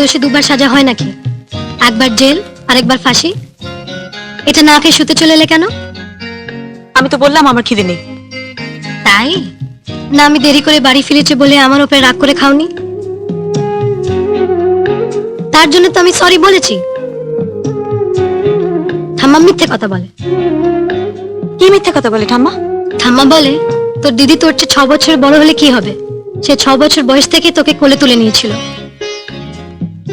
দোষে দুবার সাজা হয় নাকি? একবার জেল আর একবার ফাঁসি। এটা না খেয়ে শুতে চলে এলে কেন? আমি তো বললাম আমার খিদে নেই। তাই না, আমি দেরি করে বাড়ি ফিরেছি বলে আমার উপরে রাগ করে খাওনি? তার জন্য তো আমি সরি বলেছি। ঠাম্মা মিথ্যে কথা বলে। কি মিথ্যে কথা বলে ঠাম্মা? ঠাম্মা বলে তোর দিদি তোর চেয়ে 6 বছর বড় হলে কি হবে, সে 6 বছর বয়স থেকে তোকে কোলে তুলে নিয়েছিল,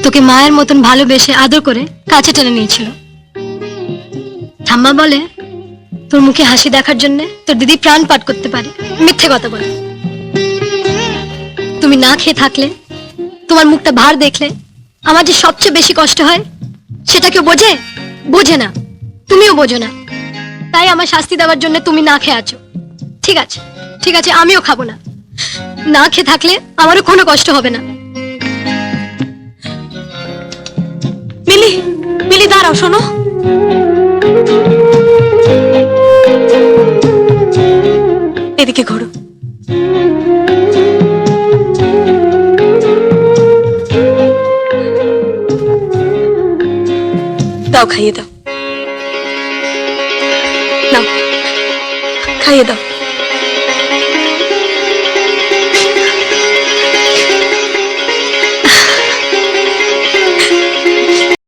তোকে মায়ের মতন ভালোবেসে আদর করে কাছে টেনে নিয়েছিল। ঠাম্মা বলে তোর মুখে হাসি দেখার জন্য তোর দিদি প্রাণ পাট করতে পারে। মিথ্যে কথা বলে। তুমি না খেয়ে থাকলে, তোমার মুখটা ভার দেখলে আমার যে সবচেয়ে বেশি কষ্ট হয়, সেটা কেউ বোঝে? বোঝে না, তুমিও বোঝো না। তাই আমার শাস্তি দেওয়ার জন্য তুমি না খেয়ে আছো। ঠিক আছে, ঠিক আছে, আমিও খাবো না। না খেয়ে থাকলে আমারও কোনো কষ্ট হবে না। মিলি, মিলি দাঁড়াও, শোনো। এদিকে ঘোরো। দাও, খাইয়ে দাও। নাও, খাইয়ে দাও।